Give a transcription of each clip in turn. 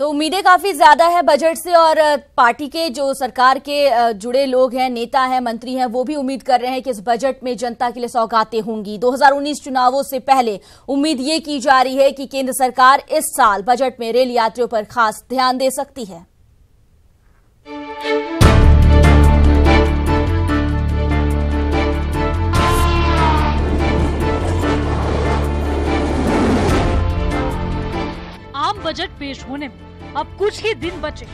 तो उम्मीदें काफी ज्यादा है बजट से और पार्टी के जो सरकार के जुड़े लोग हैं, नेता हैं, मंत्री हैं, वो भी उम्मीद कर रहे हैं कि इस बजट में जनता के लिए सौगातें होंगी। 2019 चुनावों से पहले उम्मीद ये की जा रही है कि केंद्र सरकार इस साल बजट में रेल यात्रियों पर खास ध्यान दे सकती है। आम बजट पेश होने में अब कुछ ही दिन बचे।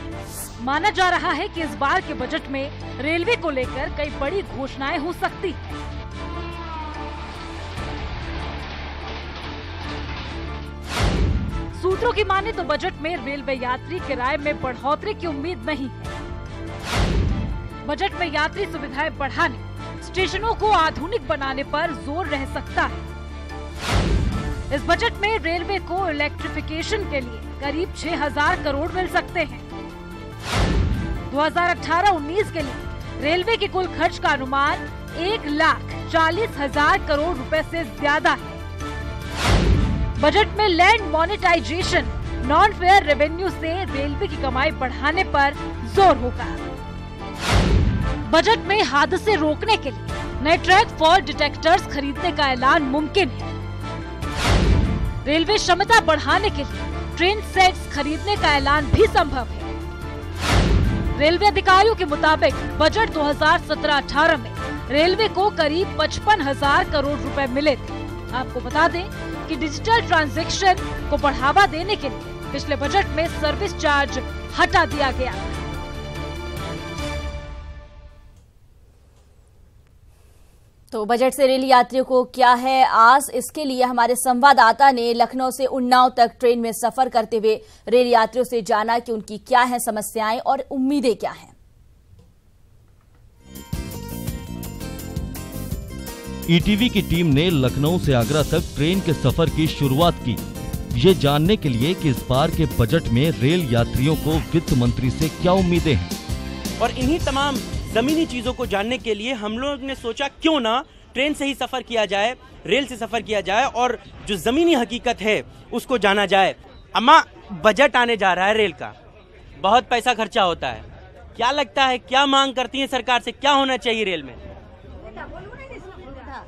माना जा रहा है कि इस बार के बजट में रेलवे को लेकर कई बड़ी घोषणाएं हो सकती हैं। सूत्रों की माने तो बजट में रेलवे यात्री किराए में बढ़ोतरी की उम्मीद नहीं है। बजट में यात्री सुविधाएं बढ़ाने, स्टेशनों को आधुनिक बनाने पर जोर रह सकता है। इस बजट में रेलवे को इलेक्ट्रिफिकेशन के लिए करीब 6,000 करोड़ मिल सकते हैं। 2018-19 के लिए रेलवे के कुल खर्च का अनुमान 1,40,000 करोड़ रुपए से ज्यादा है। बजट में land monetisation, non fare revenue से रेलवे की कमाई बढ़ाने पर जोर होगा। बजट में हादसे रोकने के लिए नए ट्रैक फॉल्ट डिटेक्टर्स खरीदने का ऐलान मुमकिन है। रेलवे क्षमता बढ़ाने के लिए ट्रेन सेट्स खरीदने का ऐलान भी संभव है। रेलवे अधिकारियों के मुताबिक बजट 2017-18 में रेलवे को करीब 55,000 करोड़ रुपए मिले थे। आपको बता दें कि डिजिटल ट्रांजैक्शन को बढ़ावा देने के लिए पिछले बजट में सर्विस चार्ज हटा दिया गया। तो बजट से रेल यात्रियों को क्या है आस, इसके लिए हमारे संवाददाता ने लखनऊ से उन्नाव तक ट्रेन में सफर करते हुए रेल यात्रियों से जाना कि उनकी क्या है समस्याएं और उम्मीदें क्या हैं। ईटीवी की टीम ने लखनऊ से आगरा तक ट्रेन के सफर की शुरुआत की, ये जानने के लिए कि इस बार के बजट में रेल यात्रियों को वित्त मंत्री से क्या उम्मीदें हैं। और इन्हीं तमाम जमीनी चीजों को जानने के लिए हम लोग ने सोचा क्यों ना ट्रेन से ही सफर किया जाए, रेल से सफर किया जाए और जो जमीनी हकीकत है उसको जाना जाए। अम्मा, बजट आने जा रहा है रेल का, बहुत पैसा खर्चा होता है, क्या लगता है क्या मांग करती है सरकार से, क्या होना चाहिए रेल में?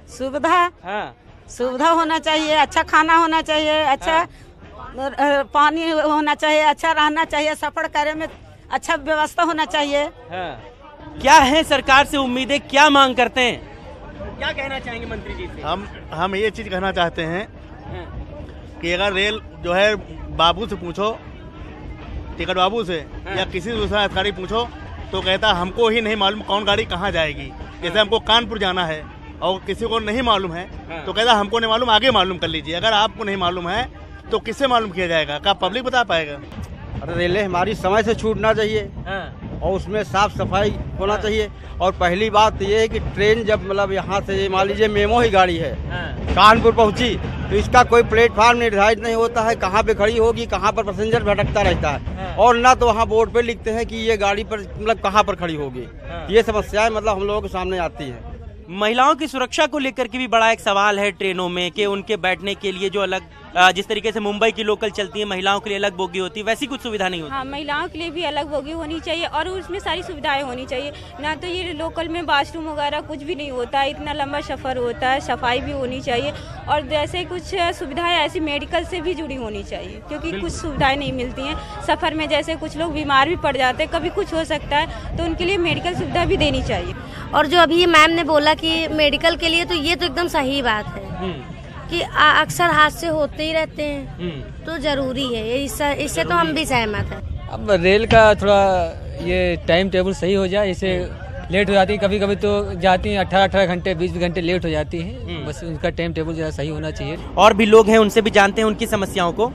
सुविधा। हाँ, सुविधा होना चाहिए, अच्छा खाना होना चाहिए, अच्छा पानी होना चाहिए, अच्छा रहना चाहिए, सफर करने में अच्छा व्यवस्था होना चाहिए। हाँ। क्या है सरकार से उम्मीदें, क्या मांग करते हैं, क्या कहना चाहेंगे मंत्री जी से? हम ये चीज कहना चाहते हैं कि अगर रेल जो है बाबू से पूछो, टिकट बाबू से या किसी दूसरा अधिकारी पूछो तो कहता हमको ही नहीं मालूम कौन गाड़ी कहाँ जाएगी। जैसे हमको कानपुर जाना है और किसी को नहीं मालूम है तो कहता हमको नहीं मालूम, आगे मालूम कर लीजिए। अगर आपको नहीं मालूम है तो किससे मालूम किया जाएगा, क्या पब्लिक बता पाएगा? अरे रेलें हमारी समय से छूटना चाहिए और उसमें साफ सफाई होना चाहिए। और पहली बात ये है कि ट्रेन जब मतलब यहाँ से मान लीजिए मेमो ही गाड़ी है कानपुर पहुँची तो इसका कोई प्लेटफार्म निर्धारित नहीं होता है, कहाँ पे खड़ी होगी, कहाँ पर पैसेंजर भटकता रहता है और ना तो वहाँ बोर्ड पे लिखते हैं कि ये गाड़ी पर मतलब कहाँ पर खड़ी होगी। ये समस्याएं मतलब हम लोगों के सामने आती है। महिलाओं की सुरक्षा को लेकर के भी बड़ा एक सवाल है ट्रेनों में कि उनके बैठने के लिए जो अलग, जिस तरीके से मुंबई की लोकल चलती है महिलाओं के लिए अलग बोगी होती है, वैसी कुछ सुविधा नहीं होती। हाँ, महिलाओं के लिए भी अलग बोगी होनी चाहिए और उसमें सारी सुविधाएं होनी चाहिए। ना तो ये लोकल में बाथरूम वगैरह कुछ भी नहीं होता है, इतना लंबा सफर होता है, सफाई भी होनी चाहिए और जैसे कुछ सुविधाएं ऐसी मेडिकल से भी जुड़ी होनी चाहिए क्योंकि कुछ सुविधाएं नहीं मिलती हैं सफर में। जैसे कुछ लोग बीमार भी पड़ जाते हैं, कभी कुछ हो सकता है तो उनके लिए मेडिकल सुविधा भी देनी चाहिए। और जो अभी मैम ने बोला कि मेडिकल के लिए, तो ये तो एकदम सही बात है कि अक्सर हादसे होते ही रहते हैं तो जरूरी है, इससे तो हम भी सहमत हैं। अब रेल का थोड़ा ये टाइम टेबल सही हो जाए, इसे लेट हो जाती है, कभी कभी तो जाती हैं 18 घंटे 20 घंटे लेट हो जाती है, बस उनका टाइम टेबल जरा सही होना चाहिए। और भी लोग हैं, उनसे भी जानते हैं उनकी समस्याओं को।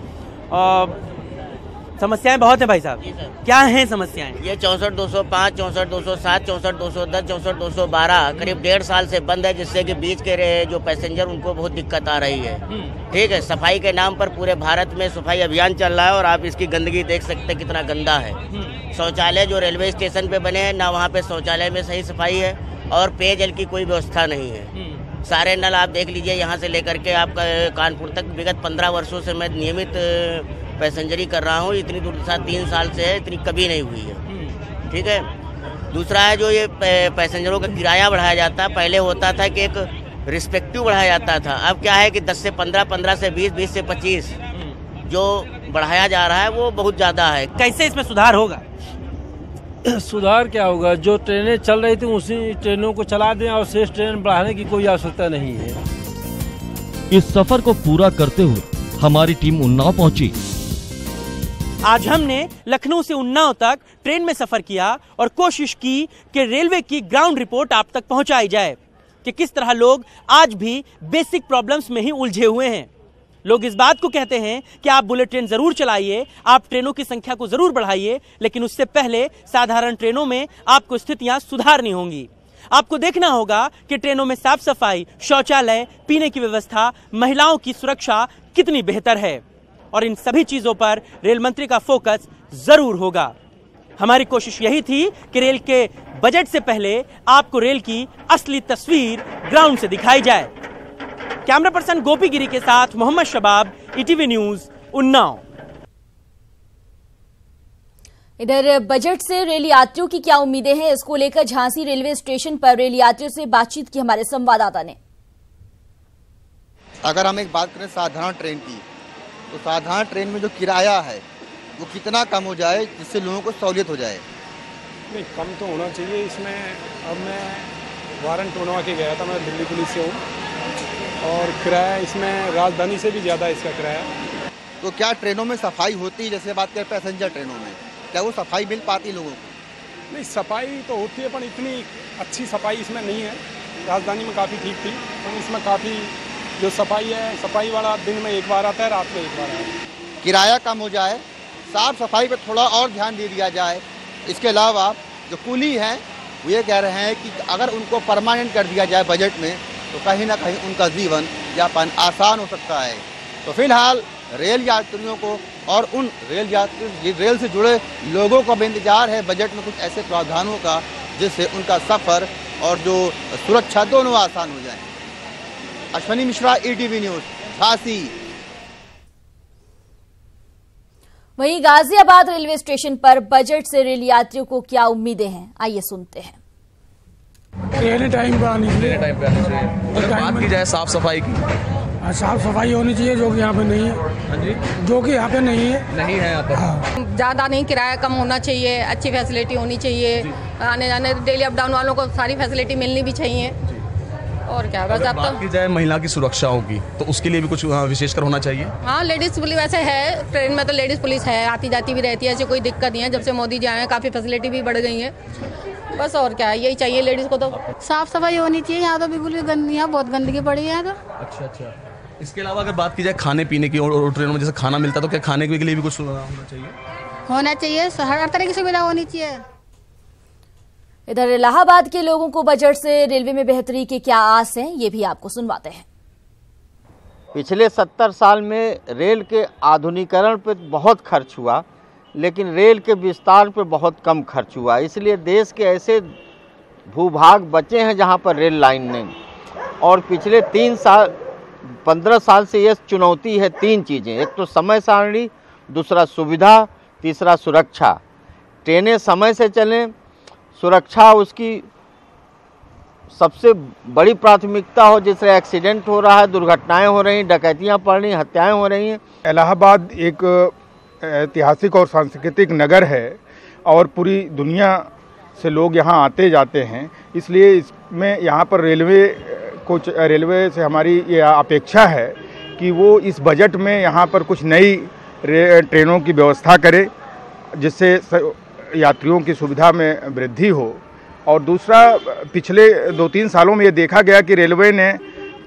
समस्याएं बहुत है भाई साहब, क्या हैं समस्याएं? ये 64-205, 64-207, 64-210, 64-212 करीब 1.5 साल से बंद है, जिससे कि बीच के जो पैसेंजर उनको बहुत दिक्कत आ रही है। ठीक है, सफाई के नाम पर पूरे भारत में सफाई अभियान चल रहा है और आप इसकी गंदगी देख सकते हैं कितना गंदा है। शौचालय जो रेलवे स्टेशन पे बने हैं ना, वहाँ पे शौचालय में सही सफाई है और पेयजल की कोई व्यवस्था नहीं है। सारे नल आप देख लीजिए, यहाँ से लेकर के आपका कानपुर तक विगत 15 वर्षों से मैं नियमित पैसेंजरी कर रहा हूँ, इतनी दुर्दशा 3 साल से है, इतनी कभी नहीं हुई है। ठीक है। दूसरा है जो ये पैसेंजरों का किराया बढ़ाया जाता है, पहले होता था कि एक रिस्पेक्टिव बढ़ाया जाता था, अब क्या है कि 10 से 15, 15 से 20, 20 से 25 जो बढ़ाया जा रहा है वो बहुत ज़्यादा है। कैसे इसमें सुधार होगा? सुधार क्या होगा, जो ट्रेनें चल रही थी उसी ट्रेनों को चला दें और शेष ट्रेन बढ़ाने की कोई आवश्यकता नहीं है। इस सफर को पूरा करते हुए हमारी टीम उन्नाव पहुंची। आज हमने लखनऊ से उन्नाव तक ट्रेन में सफर किया और कोशिश की कि रेलवे की ग्राउंड रिपोर्ट आप तक पहुंचाई जाए कि किस तरह लोग आज भी बेसिक प्रॉब्लम्स में ही उलझे हुए हैं। लोग इस बात को कहते हैं कि आप बुलेट ट्रेन जरूर चलाइए, आप ट्रेनों की संख्या को जरूर बढ़ाइए, लेकिन उससे पहले साधारण ट्रेनों में आपको स्थितियां सुधारनी होंगी। आपको देखना होगा कि ट्रेनों में साफ सफाई, शौचालय, पीने की व्यवस्था, महिलाओं की सुरक्षा कितनी बेहतर है, और इन सभी चीजों पर रेल मंत्री का फोकस जरूर होगा। हमारी कोशिश यही थी कि रेल के बजट से पहले आपको रेल की असली तस्वीर ग्राउंड से दिखाई जाए। कैमरा पर्सन गोपी गिरी के साथ मोहम्मद शबाब, ईटीवी न्यूज, उन्नाव। इधर बजट से रेल यात्रियों की क्या उम्मीदें हैं, इसको लेकर झांसी रेलवे स्टेशन पर रेल यात्रियों से बातचीत की हमारे संवाददाता ने। अगर हम एक बात करें साधारण ट्रेन की, तो साधारण ट्रेन में जो किराया है वो कितना कम हो जाए जिससे लोगों को सहूलियत हो जाए? नहीं, कम तो होना चाहिए इसमें। अब मैं वारंट टोनवा के गया था, मैं दिल्ली पुलिस से हूँ, और किराया इसमें राजधानी से भी ज़्यादा इसका किराया। तो क्या ट्रेनों में सफाई होती है? जैसे बात करें पैसेंजर ट्रेनों में, क्या वो सफाई मिल पाती लोगों को? नहीं, सफाई तो होती है पर इतनी अच्छी सफाई इसमें नहीं है। राजधानी में काफ़ी ठीक थी, तो इसमें काफ़ी जो सफाई है, सफाई वाला दिन में एक बार आता है, रात में एक बार आता है। किराया कम हो जाए, साफ सफाई पर थोड़ा और ध्यान दे दिया जाए। इसके अलावा जो कूली हैं वो ये कह रहे हैं कि अगर उनको परमानेंट कर दिया जाए बजट में, तो कहीं ना कहीं उनका जीवन यापन आसान हो सकता है। तो फिलहाल रेल यात्रियों को और उन रेल से जुड़े लोगों को भी इंतजार है बजट में कुछ ऐसे प्रावधानों का जिससे उनका सफर और जो सुरक्षा दोनों आसान हो जाए। Ashwini Mishra, ETV news, Jhansi. वहीं गाजियाबाद रेलवे स्टेशन पर बजट से रेल यात्रियों को क्या उम्मीदें हैं, आइए सुनते हैं। एनी टाइम पे आनी चाहिए। अगर बात की जाए साफ सफाई की, साफ सफाई होनी चाहिए जो कि यहाँ पे नहीं है। जो कि यहाँ पे नहीं है यहाँ पर। ज़्यादा नहीं, किराया कम होना चाहिए, अच्छी फैसिलिटी होनी चाहिए, आने जाने डेली अप डाउन वालों को सारी फैसिलिटी मिलनी भी चाहिए। और क्या, बस अब बात की जाए महिला की सुरक्षा होगी तो उसके लिए भी कुछ विशेषकर होना चाहिए। हाँ, लेडीज पुलिस वैसे है, ट्रेन में तो लेडीज पुलिस है, आती जाती भी रहती है, ऐसी कोई दिक्कत नहीं है। जब से मोदी जी आए हैं काफ़ी फैसिलिटी भी बढ़ गई है, बस और क्या, यही चाहिए लेडीज को। तो साफ सफाई होनी चाहिए, यहाँ तो बिल्कुल भी गंदगी, यहाँ बहुत गंदगी पड़ी है तो। अच्छा। इसके अलावा अगर बात की जाए खाने पीने की, और ट्रेनों में जैसे खाना मिलता है, तो क्या खाने के लिए भी कुछ होना चाहिए? हर तरह की सुविधा होनी चाहिए। इधर इलाहाबाद के लोगों को बजट से रेलवे में बेहतरी की क्या आस है, ये भी आपको सुनवाते हैं। पिछले 70 साल में रेल के आधुनिकीकरण पर बहुत खर्च हुआ, लेकिन रेल के विस्तार पर बहुत कम खर्च हुआ। इसलिए देश के ऐसे भूभाग बचे हैं जहां पर रेल लाइन नहीं। और पिछले 15 साल से ये चुनौती है 3 चीज़ें। एक तो समय सारणी, दूसरा सुविधा, तीसरा सुरक्षा। ट्रेनें समय से चलें, सुरक्षा उसकी सबसे बड़ी प्राथमिकता हो। जिससे एक्सीडेंट हो रहा है, दुर्घटनाएं हो रही, डकैतियां पड़ रही, हत्याएं हो रही हैं। इलाहाबाद एक ऐतिहासिक और सांस्कृतिक नगर है और पूरी दुनिया से लोग यहाँ आते जाते हैं। इसलिए इसमें यहाँ पर रेलवे से हमारी ये अपेक्षा है कि वो इस बजट में यहाँ पर कुछ नई ट्रेनों की व्यवस्था करे, जिससे यात्रियों की सुविधा में वृद्धि हो। और दूसरा, पिछले 2-3 सालों में ये देखा गया कि रेलवे ने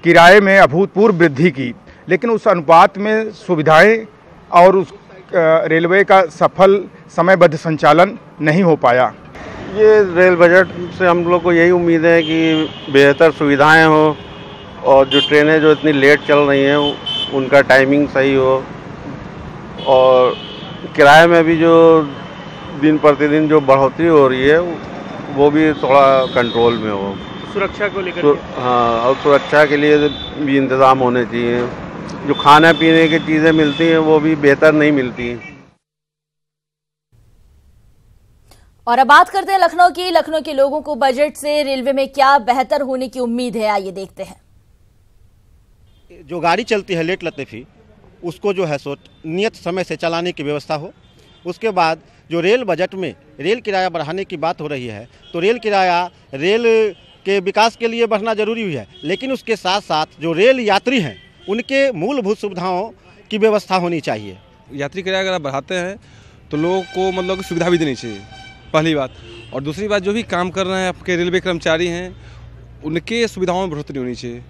किराए में अभूतपूर्व वृद्धि की, लेकिन उस अनुपात में सुविधाएं और उस रेलवे का सफल समयबद्ध संचालन नहीं हो पाया। ये रेल बजट से हम लोग को यही उम्मीद है कि बेहतर सुविधाएं हो और जो ट्रेनें जो इतनी लेट चल रही हैं उनका टाइमिंग सही हो, और किराए में भी जो दिन प्रतिदिन जो बढ़ोतरी हो रही है वो भी थोड़ा कंट्रोल में हो। सुरक्षा को लेकर हाँ, और सुरक्षा के लिए भी इंतज़ाम होने चाहिए। जो खाने पीने की चीज़ें मिलती हैं वो भी बेहतर नहीं मिलती हैं। और अब बात करते हैं लखनऊ की। लखनऊ के लोगों को बजट से रेलवे में क्या बेहतर होने की उम्मीद है, आइए देखते हैं। जो गाड़ी चलती है लेट लतीफ़ी, उसको जो है सो नियत समय से चलाने की व्यवस्था हो। उसके बाद जो रेल बजट में रेल किराया बढ़ाने की बात हो रही है, तो रेल किराया रेल के विकास के लिए बढ़ना जरूरी भी है, लेकिन उसके साथ साथ जो रेल यात्री हैं उनके मूलभूत सुविधाओं की व्यवस्था होनी चाहिए। यात्री किराया अगर आप बढ़ाते हैं तो लोगों को मतलब कि सुविधा भी देनी चाहिए, पहली बात। और दूसरी बात, जो भी काम कर रहे हैं आपके रेलवे कर्मचारी हैं उनके सुविधाओं में बढ़ोतरी होनी चाहिए।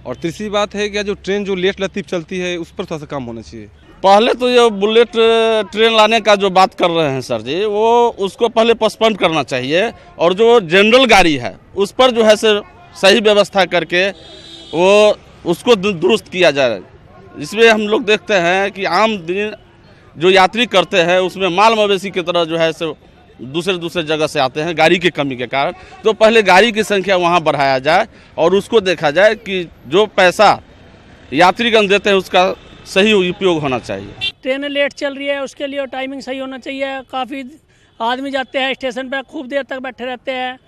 और तीसरी बात है कि जो ट्रेन जो लेट लतीफ़ चलती है उस पर थोड़ा सा काम होना चाहिए। पहले तो ये बुलेट ट्रेन लाने का जो बात कर रहे हैं सर जी, वो उसको पहले पोस्टपोन करना चाहिए और जो जनरल गाड़ी है उस पर जो है सही व्यवस्था करके वो उसको दुरुस्त किया जाए। इसमें हम लोग देखते हैं कि आम दिन जो यात्री करते हैं उसमें माल मवेशी की तरह जो है दूसरे जगह से आते हैं गाड़ी की कमी के कारण। तो पहले गाड़ी की संख्या वहाँ बढ़ाया जाए और उसको देखा जाए कि जो पैसा यात्रीगण देते हैं उसका सही उपयोग होना चाहिए। ट्रेनें लेट चल रही है, उसके लिए टाइमिंग सही होना चाहिए। काफ़ी आदमी जाते हैं स्टेशन पर, खूब देर तक बैठे रहते हैं।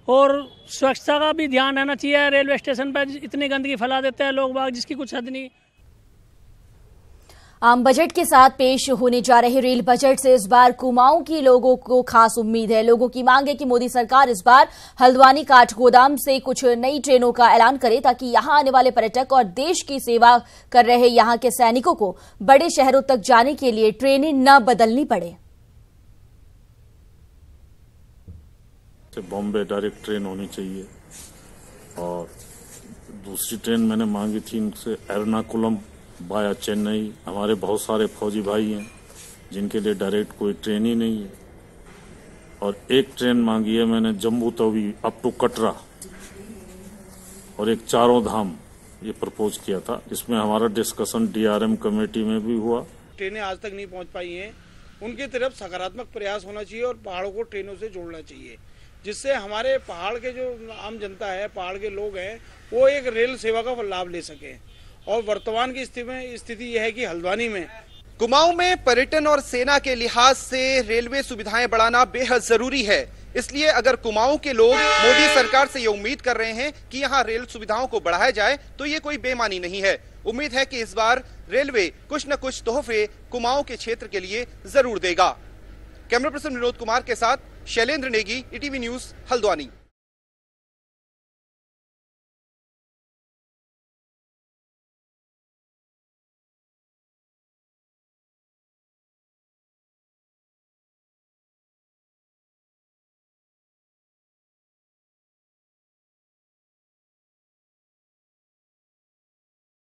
और स्वच्छता का भी ध्यान रहना चाहिए। रेलवे स्टेशन पर इतनी गंदगी फैला देते हैं लोग बाग, जिसकी कुछ हद नहीं। आम बजट के साथ पेश होने जा रहे रेल बजट से इस बार कुमाऊं की लोगों को खास उम्मीद है। लोगों की मांग है कि मोदी सरकार इस बार हल्द्वानी काठगोदाम से कुछ नई ट्रेनों का ऐलान करे, ताकि यहां आने वाले पर्यटक और देश की सेवा कर रहे यहां के सैनिकों को बड़े शहरों तक जाने के लिए ट्रेनें न बदलनी पड़े। बॉम्बे डायरेक्ट ट्रेन होनी चाहिए और दूसरी ट्रेन मैंने मांगी थी इनसे एर्नाकुलम बाया चेन्नई। हमारे बहुत सारे फौजी भाई हैं जिनके लिए डायरेक्ट कोई ट्रेन ही नहीं है। और एक ट्रेन मांगी है मैंने जम्मू तवी अप टू कटरा, और एक चारों धाम ये प्रपोज किया था। इसमें हमारा डिस्कशन DRM कमेटी में भी हुआ। ट्रेनें आज तक नहीं पहुंच पाई हैं, उनकी तरफ सकारात्मक प्रयास होना चाहिए और पहाड़ों को ट्रेनों से जोड़ना चाहिए, जिससे हमारे पहाड़ के जो आम जनता है, पहाड़ के लोग हैं, वो एक रेल सेवा का लाभ ले सकें। और वर्तमान की स्थिति यह है कि हल्द्वानी में कुमाऊं में पर्यटन और सेना के लिहाज से रेलवे सुविधाएं बढ़ाना बेहद जरूरी है। इसलिए अगर कुमाऊं के लोग मोदी सरकार से ये उम्मीद कर रहे हैं कि यहां रेल सुविधाओं को बढ़ाया जाए, तो ये कोई बेमानी नहीं है। उम्मीद है कि इस बार रेलवे कुछ न कुछ तोहफे कुमाऊं के क्षेत्र के लिए जरूर देगा। कैमरा पर्सन विनोद कुमार के साथ शैलेंद्र नेगी, ETV न्यूज, हल्द्वानी।